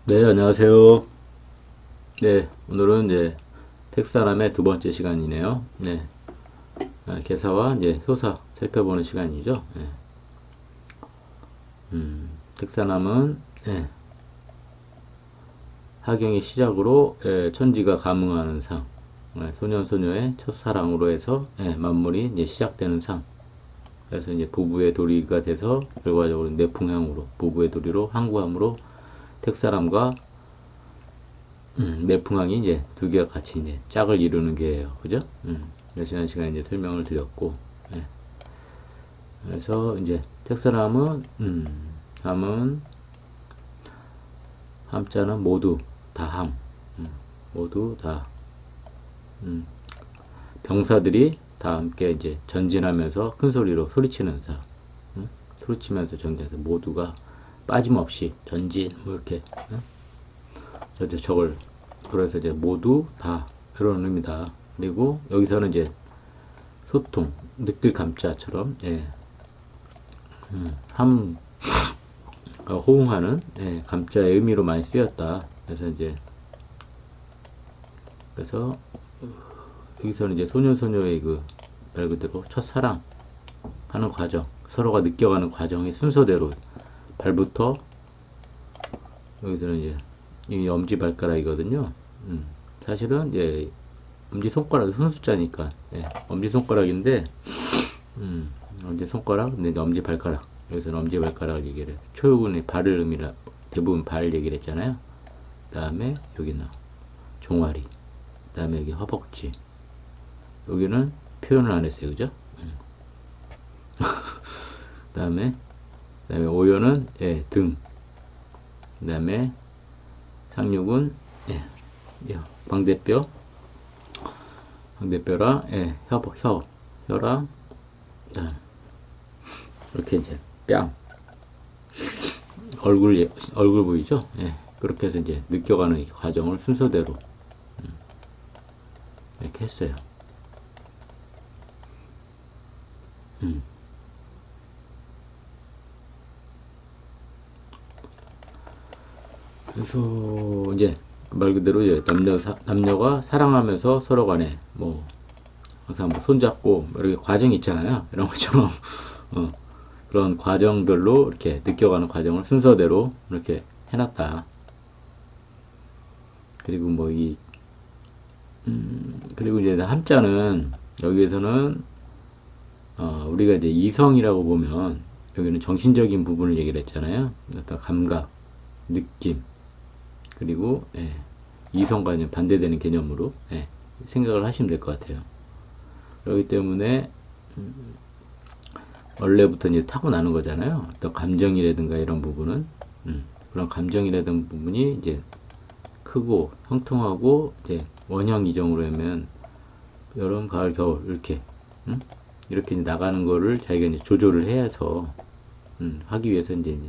네, 안녕하세요. 네, 오늘은 이제 택사람의 두 번째 시간이네요. 네, 개사와 이제 효사 살펴보는 시간이죠. 네, 택사남은 하경의 시작으로 천지가 감응하는 상, 소년 소녀의 첫사랑으로 해서 만물이 이제 시작되는 상. 그래서 이제 부부의 도리가 돼서 결과적으로 내풍향으로 부부의 도리로 항구함으로 택사람과 내풍항이 이제 두 개가 같이 이제 짝을 이루는 게예요. 그죠? 지난 시간에 이제 설명을 드렸고, 예. 그래서 이제 택사람은, 함은, 함자는 모두, 다 함, 모두 다, 병사들이 다 함께 이제 전진하면서 큰 소리로 소리치는 사, 소리치면서 전진해서 모두가 빠짐없이 전진, 뭐 이렇게, 저걸 그래서 이제 모두 다 그런 의미다. 그리고 여기서는 이제 소통, 늑들 감자처럼 함 호응하는 감자의 의미로 많이 쓰였다. 그래서 이제 그래서 여기서는 이제 소년 소녀의 그 말 그대로 첫사랑 하는 과정, 서로가 느껴가는 과정의 순서대로 발부터 여기서는 이제 이 엄지발가락이거든요. 사실은 이제 엄지손가락 손숫자니까 엄지손가락인데 엄지손가락 근데 엄지발가락 여기서는 엄지발가락을 얘기를 해요. 초유근의 발을 의미라 대부분 발 얘기를 했잖아요. 그 다음에 여기는 종아리 그 다음에 여기 허벅지 여기는 표현을 안 했어요. 그죠? 그 다음에 오연은 등 그 다음에 상륙은 광대뼈 광대뼈랑 혀랑 이렇게 이제 뺨 얼굴 보이죠? 그렇게 해서 이제 느껴가는 이 과정을 순서대로 이렇게 했어요. 그래서 이제 말 그대로 이제 남녀가 사랑하면서 서로 간에 뭐 항상 뭐 손잡고 뭐 이렇게 과정이 있잖아요. 이런 것처럼 그런 과정들로 이렇게 느껴가는 과정을 순서대로 이렇게 해놨다. 그리고 뭐 그리고 이제 함자는 여기에서는 우리가 이제 이성이라고 보면 여기는 정신적인 부분을 얘기를 했잖아요. 어떤 감각, 느낌, 그리고 이성과 반대되는 개념으로 생각을 하시면 될 것 같아요. 그렇기 때문에 원래부터 이제 타고나는 거잖아요. 어떤 감정이라든가 이런 부분은 그런 감정이라든가 부분이 이제 크고 형통하고 이제 원형 이정으로 하면 여름, 가을, 겨울 이렇게 이렇게 이제 나가는 거를 자기가 이제 조절을 해서 하기 위해서 이제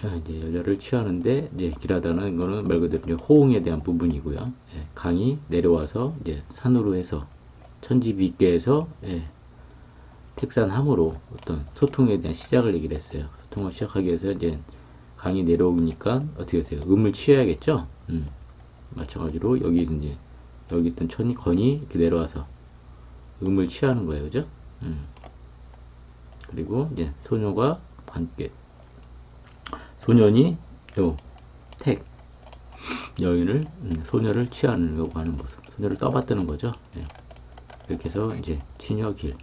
열려를 취하는데 이제 길하다는 거는 말 그대로 이제 호응에 대한 부분이고요. 강이 내려와서 이제 산으로 해서 천지비계에서 택산함으로 어떤 소통에 대한 시작을 얘기를 했어요. 소통을 시작하기 위해서 이제 강이 내려오니까 어떻게 하세요? 음을 취해야겠죠. 마찬가지로 여기 이제 여기 있던 건이 이렇게 내려와서 음을 취하는 거예요, 그죠? 그리고 이제 소녀가 함께 소년이 택 여인을 소녀를 취하려고 하는 모습, 소녀를 떠받드는 거죠. 이렇게 해서 이제 친여길.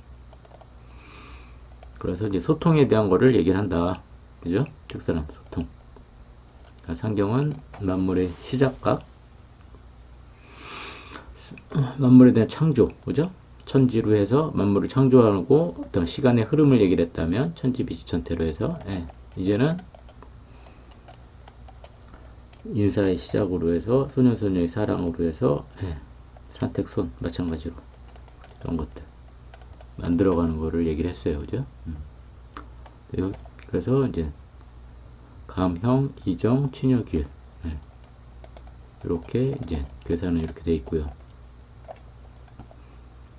그래서 이제 소통에 대한 거를 얘기를 한다. 그죠? 특사람 소통. 상경은 만물의 시작과 만물에 대한 창조, 그죠? 천지로 해서 만물을 창조하고 어떤 시간의 흐름을 얘기를 했다면 천지비지천태로 해서 이제는 인사의 시작으로 해서 소년소녀의 사랑으로 해서 산택손 마찬가지로 그런 것들 만들어가는 거를 얘기를 했어요. 그죠? 그래서 이제 감형, 이정, 친여길 이렇게 이제 계산은 이렇게 돼 있고요.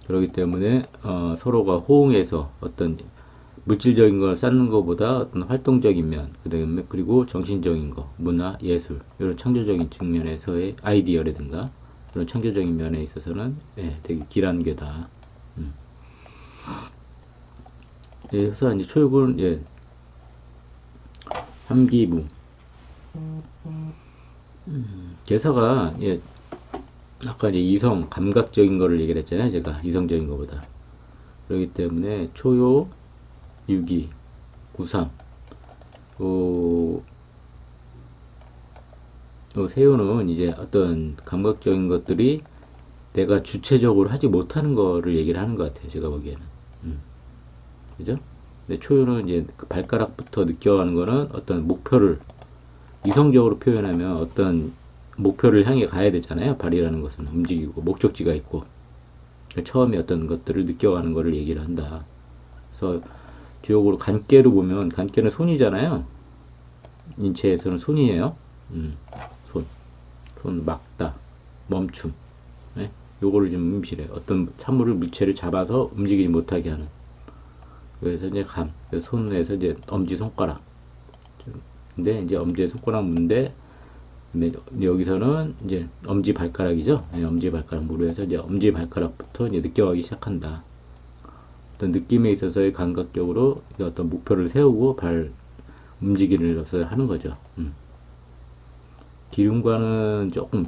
그렇기 때문에 서로가 호응해서 어떤 물질적인 걸 쌓는 것보다 어떤 활동적인 면, 그다음에 그리고 정신적인 거, 문화, 예술 이런 창조적인 측면에서의 아이디어라든가 그런 창조적인 면에 있어서는 예, 되게 길한계다. 예, 그래서 이제 초육은 예, 함기무 개사가 예, 아까 이제 이성 감각적인 거를 얘기를 했잖아요. 제가 이성적인 것보다 그렇기 때문에 초요, 유기, 구상 어, 세요는 이제 어떤 감각적인 것들이 내가 주체적으로 하지 못하는 거를 얘기를 하는 것 같아요. 제가 보기에는. 그죠? 근데 초요는 이제 그 발가락부터 느껴가는 거는 어떤 목표를 이성적으로 표현하면 어떤 목표를 향해 가야 되잖아요. 발이라는 것은 움직이고 목적지가 있고 그러니까 처음에 어떤 것들을 느껴가는 거를 얘기를 한다. 그래서 뒤역으로 간깨로 보면 간깨는 손이잖아요. 인체에서는 손이에요. 손, 손 막다, 멈춤. 네? 요거를 좀 음시래. 어떤 사물을 물체를 잡아서 움직이지 못하게 하는. 그래서 이제 감, 그래서 손에서 이제 엄지 손가락. 근데 이제 엄지 손가락 문데 여기서는 이제 엄지 발가락이죠. 네, 엄지 발가락 무릎에서 이제 엄지 발가락부터 이제 느껴가기 시작한다. 어떤 느낌에 있어서의 감각적으로 어떤 목표를 세우고 발 움직임을 하는 거죠. 기륭과는 조금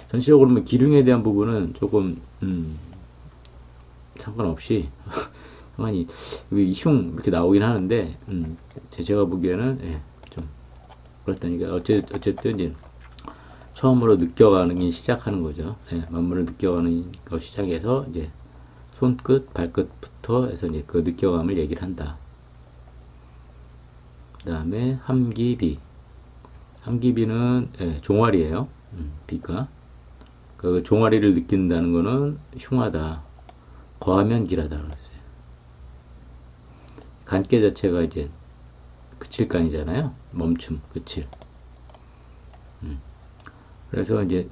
전체적으로 보면 기륭에 대한 부분은 조금 상관없이 상관이 흉 이렇게 나오긴 하는데 제가 보기에는 예, 좀 그렇다니까 어쨌든 이제 처음으로 느껴가는 시작하는 거죠. 예, 만물을 느껴가는 거 시작해서 이제 손끝 발끝부터 해서 이제 그 느껴감을 얘기를 한다. 그 다음에 함기비 함기비는 예, 종아리예요. 비가 그 종아리를 느낀다는 거는 흉하다. 거하면 길하다 그랬어요. 간깨 자체가 이제 그칠간이잖아요. 멈춤, 그칠. 그래서 이제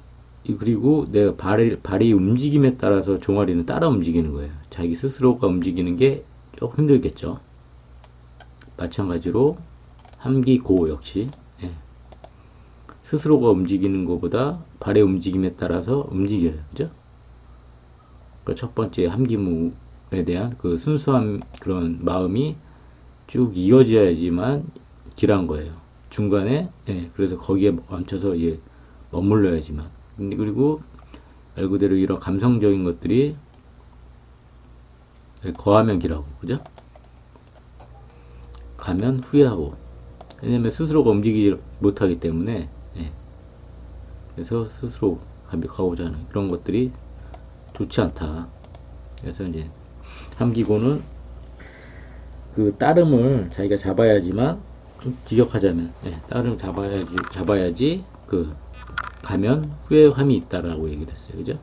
그리고 내가 발이 움직임에 따라서 종아리는 따라 움직이는 거예요. 자기 스스로가 움직이는 게 조금 힘들겠죠. 마찬가지로 함기고 역시 예. 스스로가 움직이는 것보다 발의 움직임에 따라서 움직여요. 그죠? 그러니까 첫 번째 함기무에 대한 그 순수한 그런 마음이 쭉 이어져야지만 길한 거예요. 중간에 예, 그래서 거기에 멈춰서 예, 머물러야지만. 근데 그리고 말 그대로 이런 감성적인 것들이 거하면 길하고 그죠? 가면 후회하고 왜냐면 스스로가 움직이지 못하기 때문에 예, 그래서 스스로 가고자 하는 그런 것들이 좋지 않다. 그래서 이제 함기고는 그 따름을 자기가 잡아야지만 좀 직역하자면 예, 따름 잡아야지 그 가면 후회함이 있다라고 얘기를 했어요. 그죠?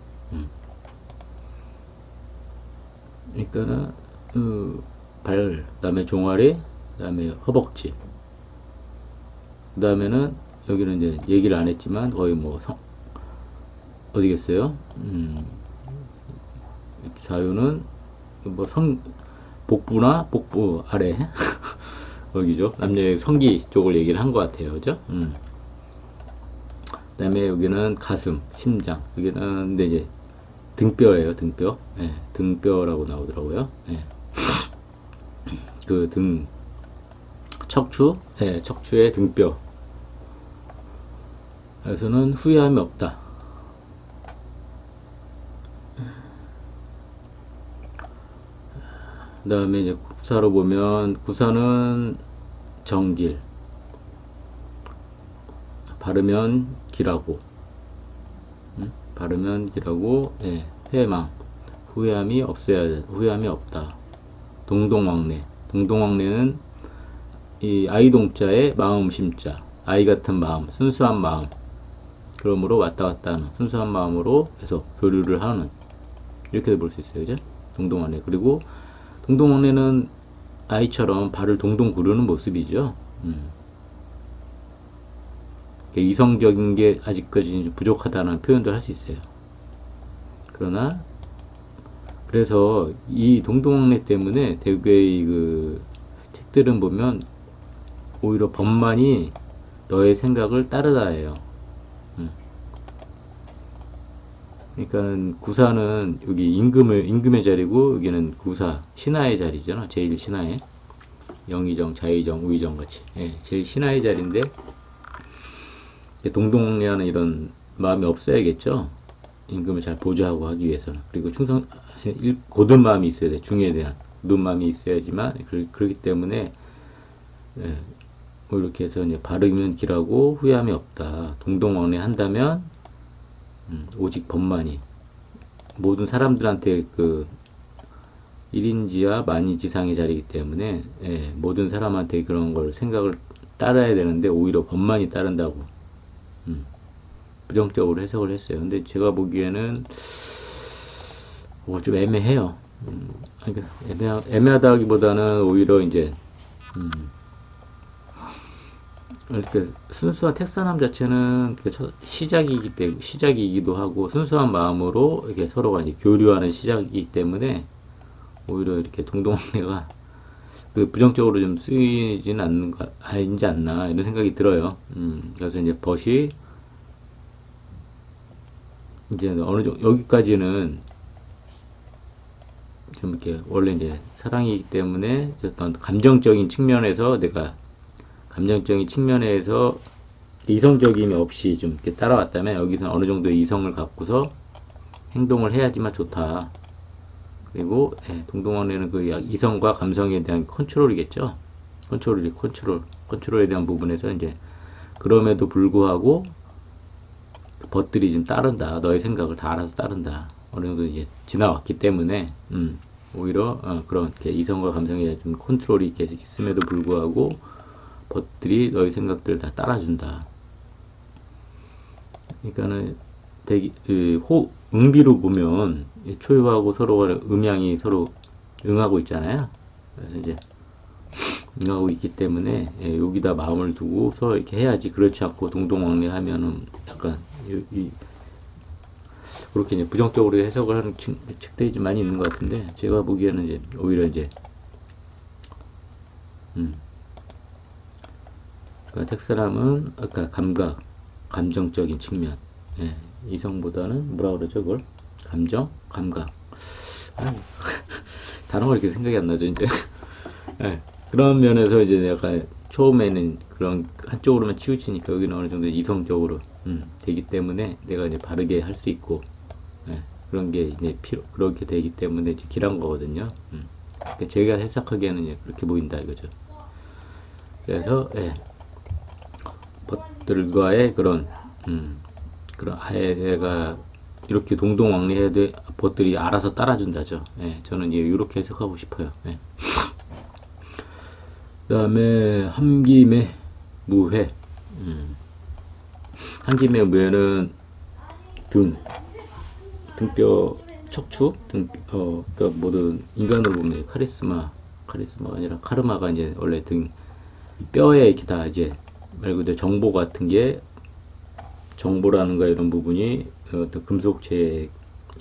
그러니까는 발, 그다음에 종아리, 그다음에 허벅지, 그다음에는 여기는 이제 얘기를 안 했지만 거의 뭐 어디겠어요? 사유는 뭐 복부나 복부 아래 여기죠. 남녀의 성기 쪽을 얘기를 한 것 같아요. 그죠? 그 다음에 여기는 가슴, 심장. 여기는 근데 이제 등뼈예요. 등뼈. 예, 등뼈라고 나오더라고요. 예. 그 척추, 예, 척추의 등뼈. 그래서는 후회함이 없다. 그 다음에 이제 구사로 보면 구사는 정길, 바르면 길하고, 바르면 길하고, 예, 회망, 후회함이 없다. 동동왕래, 동동왕래는 이 아이동자의 마음 심자, 아이 같은 마음, 순수한 마음, 그러므로 왔다 갔다 하는 순수한 마음으로 해서 교류를 하는 이렇게 볼 수 있어요, 그죠? 동동왕래. 그리고 동동왕래는 아이처럼 발을 동동 구르는 모습이죠. 이성적인 게 아직까지 부족하다는 표현도 할 수 있어요. 그러나 그래서 이 동동왕래 때문에 대개의 그 책들은 보면 오히려 법만이 너의 생각을 따르다예요. 음. 그러니까 구사는 여기 임금의 자리고 여기는 구사 신하의 자리잖아. 제일 신하의 영의정, 자의정, 우의정 같이 제일 신하의 자리인데 동동왕래하는 이런 마음이 없어야겠죠. 임금을 잘 보좌하고 하기 위해서는. 그리고 충성 고든 마음이 있어야 돼. 중에 대한 고든 마음이 있어야지만 그렇기 때문에 뭐 이렇게 해서 이제 바르면 길하고 후회함이 없다. 동동왕래 한다면 오직 법만이 모든 사람들한테 그 1인지와 만인지상의 자리이기 때문에 모든 사람한테 그런 걸 생각을 따라야 되는데 오히려 법만이 따른다고 부정적으로 해석을 했어요. 근데 제가 보기에는 좀 애매해요. 그러니까 애매하다기보다는 오히려 이제 이렇게 순수한 택사남 자체는 시작이기도 하고 순수한 마음으로 이렇게 서로가 이제 교류하는 시작이기 때문에 오히려 이렇게 동동왕래가 그 부정적으로 좀 쓰이지는 아니지 않나 이런 생각이 들어요. 그래서 이제 벗이 이제 어느 정도 여기까지는 좀 이렇게 원래 이제 사랑이기 때문에 어떤 감정적인 측면에서 이성적임이 없이 좀 이렇게 따라왔다면 여기서 어느 정도의 이성을 갖고서 행동을 해야지만 좋다. 그리고 동동왕래는 그 이성과 감성에 대한 컨트롤이겠죠. 컨트롤에 대한 부분에서 이제 그럼에도 불구하고 벗들이 좀 따른다. 너의 생각을 다 알아서 따른다. 어느 정도 이제 지나왔기 때문에 오히려 그런 이성과 감성에 좀 컨트롤이 계속 있음에도 불구하고 벗들이 너의 생각들을 다 따라준다. 그러니까는 응비로 보면 초유하고 서로가 음양이 서로 응하고 있잖아요. 그래서 이제 응하고 있기 때문에 여기다 마음을 두고서 이렇게 해야지. 그렇지 않고 동동왕래 하면은 약간 그렇게 이제 부정적으로 해석을 하는 책들이 좀 많이 있는 것 같은데 제가 보기에는 이제 오히려 이제 그러니까 택사람은 아까 감정적인 측면, 이성보다는 뭐라 그러죠 그걸? 감각. 단어가 이렇게 생각이 안 나죠 이제. 그런 면에서 이제 내가 처음에는 그런 한쪽으로만 치우치니까 여기는 어느 정도 이성적으로 되기 때문에 내가 이제 바르게 할 수 있고 그런 게 이제 그렇게 되기 때문에 이제 길한 거거든요. 그러니까 제가 해석하기에는 이제 그렇게 보인다 이거죠. 그래서 벗들과의 그런 아이가 이렇게 동동왕래해야 돼. 벗들이 알아서 따라준다죠. 저는 이렇게 해석하고 싶어요. 그 다음에 함김의 무회. 함김의 무회는 등뼈, 척추, 그러니까 모든 인간으로 보면 카리스마가 아니라 카르마가 이제 원래 뼈에 이렇게 다 이제 말 그대로 정보 같은 게 정보라는가 이런 부분이 어떤 금속체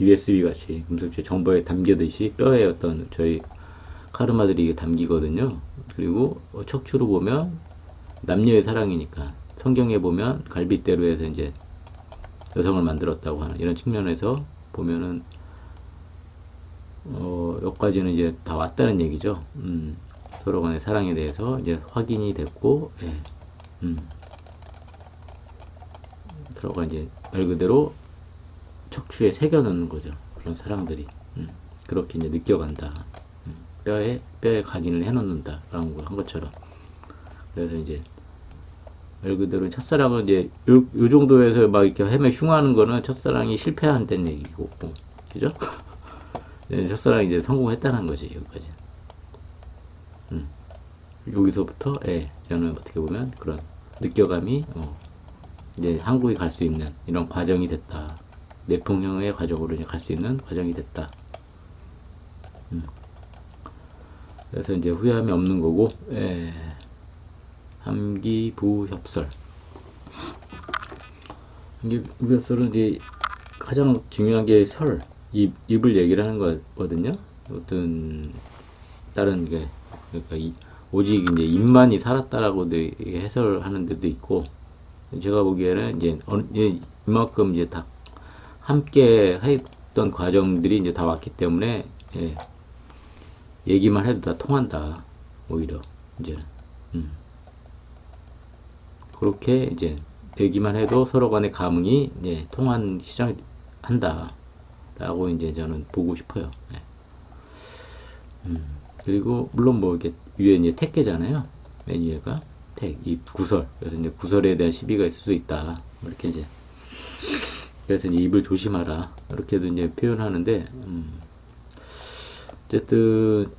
USB 같이 금속체 정보에 담기듯이 뼈에 어떤 저희 카르마들이 담기거든요. 그리고 척추로 보면 남녀의 사랑이니까 성경에 보면 갈빗대로 해서 이제 여성을 만들었다고 하는 이런 측면에서 보면은 여기까지는 이제 다 왔다는 얘기죠. 서로 간의 사랑에 대해서 이제 확인이 됐고, 서로가 이제 말 그대로 척추에 새겨놓는 거죠. 그런 사람들이 그렇게 이제 느껴간다. 뼈에 각인을 해놓는다. 라는 거 한 것처럼. 그래서 이제 말 그대로 첫사랑은 이제 요 정도에서 막 이렇게 흉하는 거는 첫사랑이 실패한다는 얘기고, 그죠? 첫사랑이 이제 성공했다는 거지, 여기까지. 여기서부터, 저는 어떻게 보면 그런 느껴감이, 이제 한국에 갈 수 있는 이런 과정이 됐다. 내풍형의 과정으로 이제 갈 수 있는 과정이 됐다. 그래서 이제 후회함이 없는 거고, 함기부협설. 함기부협설은 이제 가장 중요한 게 입을 얘기를 하는 거거든요. 어떤 다른 게 그러니까 오직 이제 입만이 살았다라고도 해설하는 데도 있고, 제가 보기에는 이제 이만큼 이제 다 함께 했던 과정들이 이제 다 왔기 때문에, 예, 얘기만 해도 다 통한다. 오히려 이제는 그렇게 이제 얘기만 해도 서로 간의 감흥이 이제 통한 시작을 한다라고 이제 저는 보고 싶어요. 예. 그리고 물론 뭐 이렇게 위에 이제 택계잖아요. 맨 위에가 이 구설. 그래서 이제 구설에 대한 시비가 있을 수 있다. 뭐 이렇게 이제 그래서 이제 입을 조심하라. 이렇게도 이제 표현하는데, 어쨌든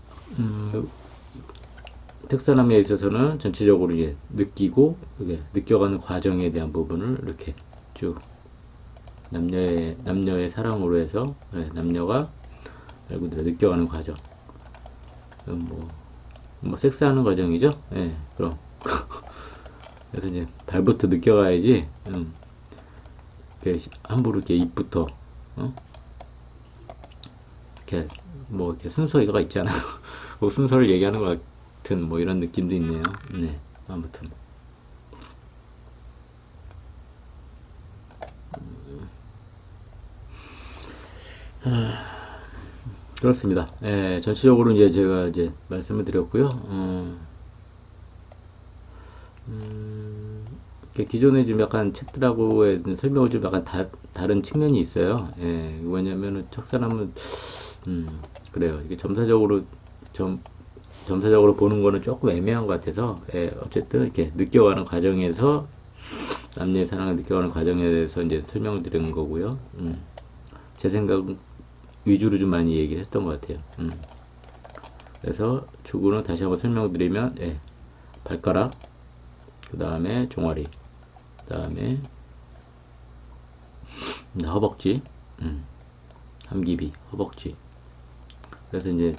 특사남에 있어서는 전체적으로 이제 느끼고 그게 느껴가는 과정에 대한 부분을 이렇게 쭉 남녀의 사랑으로 해서, 네, 남녀가 말 그대로 느껴가는 과정. 뭐 섹스하는 과정이죠. 예, 그럼 그래서 이제 발부터 느껴가야지. 이렇게 함부로 이렇게 입부터 이렇게 뭐 이렇게 순서가 있잖아요. 그 순서를 얘기하는 것 같은 뭐 이런 느낌도 있네요. 네, 아무튼 그렇습니다. 예, 전체적으로 이제 제가 이제 말씀을 드렸고요. 기존에 좀 약간 책들하고의 설명을 좀 약간 다른 측면이 있어요. 예, 왜냐면은 첫사람은 그래요. 이게 점사적으로 보는 거는 조금 애매한 것 같아서, 예, 어쨌든 이렇게 느껴가는 과정에서 남녀의 사랑을 느껴가는 과정에 대해서 이제 설명을 드린 거고요. 제 생각 위주로 좀 많이 얘기를 했던 것 같아요. 그래서 축구는 다시 한번 설명드리면, 예, 발가락, 그 다음에 종아리, 그 다음에 허벅지, 함기비, 허벅지. 그래서 이제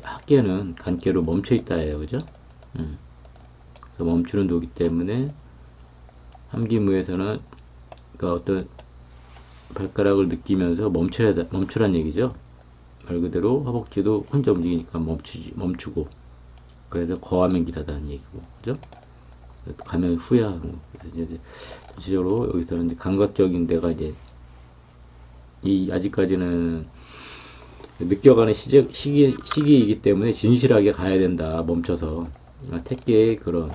학계는 간계로 멈춰 있다예요, 그죠? 그래서 멈추는 도기 때문에 함기무에서는 그 어떤 발가락을 느끼면서 멈추란 얘기죠. 말 그대로 허벅지도 혼자 움직이니까 멈추고. 그래서 거하면 길하다는 얘기고, 그죠? 가면 후회하고. 그래서 이제 전체적으로 여기서는 이제 감각적인 데가 이제 아직까지는 느껴가는 시기이기 때문에 진실하게 가야 된다. 멈춰서 택계의 그런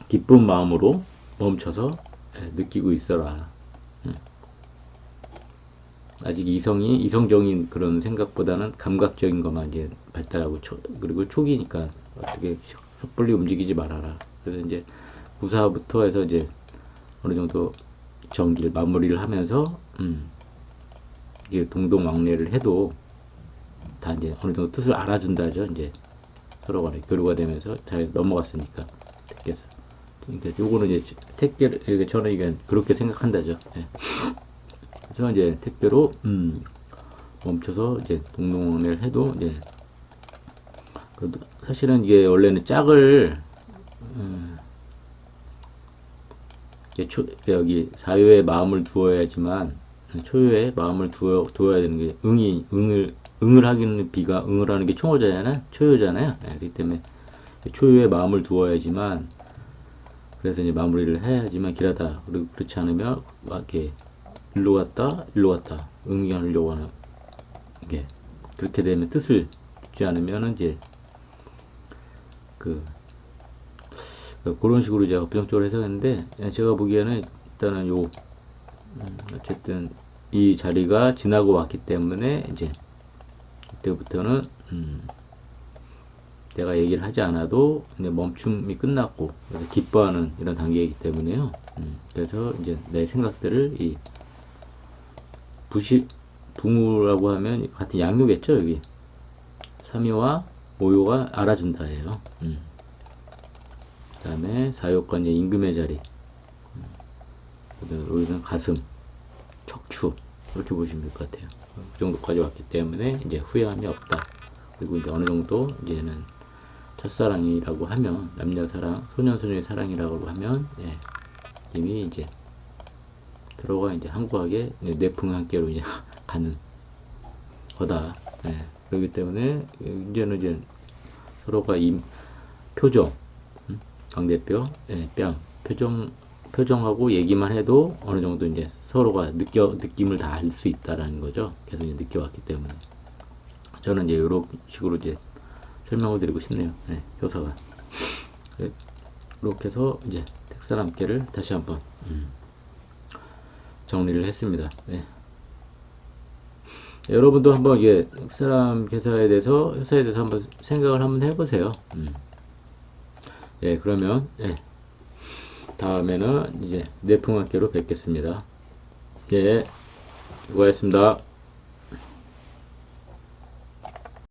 기쁜 마음으로 멈춰서 느끼고 있어라. 아직 이성적인 그런 생각보다는 감각적인 것만 이제 발달하고 그리고 초기니까 어떻게 섣불리 움직이지 말아라. 그래서 이제 구사부터 해서 이제 어느 정도 정리를 마무리를 하면서 이게 동동왕래를 해도 다 이제 어느 정도 뜻을 알아준다죠. 이제 서로 간에 교류가 되면서 잘 넘어갔으니까 택께서. 그러니까 요거는 이제 택배를 저는 이게 그렇게 생각한다죠. 예. 그래서 이제 택배로 멈춰서 이제 동동왕래를 해도 이제 사실은 이게 원래는 짝을 여기 사유에 마음을 두어야지만 초유에 마음을 두어야 되는 게 응을 하기는 비가 응을 하는 게 총어잖아요. 초유잖아요. 네, 그렇기 때문에 초유에 마음을 두어야지만 그래서 이제 마무리를 해야지만 길하다. 그리고 그렇지 않으면 막 이렇게 일로 갔다 응하려고 하는 게 그렇게 되면 뜻을 주지 않으면은 이제 그런 식으로 제가 부정적으로 해석했는데 제가 보기에는 일단은 어쨌든 이 자리가 지나고 왔기 때문에 이제 그때부터는 내가 얘기를 하지 않아도 이제 멈춤이 끝났고 그래서 기뻐하는 이런 단계이기 때문에요. 그래서 이제 내 생각들을 부무라고 하면 같은 양요겠죠. 여기 삼요와 오요가 알아준다예요. 그 다음에 사요과 이제 임금의 자리, 여기는 가슴, 척추 이렇게 보시면 될 것 같아요. 그 정도까지 왔기 때문에 이제 후회함이 없다. 그리고 이제 어느 정도 이제는 첫사랑이라고 하면 남녀 사랑, 소년소녀의 사랑이라고 하면 이미 이제 들어가 이제 한구하게 뇌풍 함께로 이제 가는 거다. 예, 그렇기 때문에 이제는 이제 서로가 이 표정, 강 대표, 예, 뺨, 표정하고 얘기만 해도 어느 정도 이제 서로가 느낌을 다 알 수 있다라는 거죠. 계속 이제 느껴왔기 때문에. 저는 이제 이런 식으로 이제 설명을 드리고 싶네요. 네, 효사가. 이렇게 해서 이제 택사람께를 다시 한번 정리를 했습니다. 네. 여러분도 한번 이게 택사람 회사에 대해서 한번 생각을 한번 해보세요. 예, 그러면 예, 다음에는 이제 내풍학교로 뵙겠습니다. 예, 수고하셨습니다.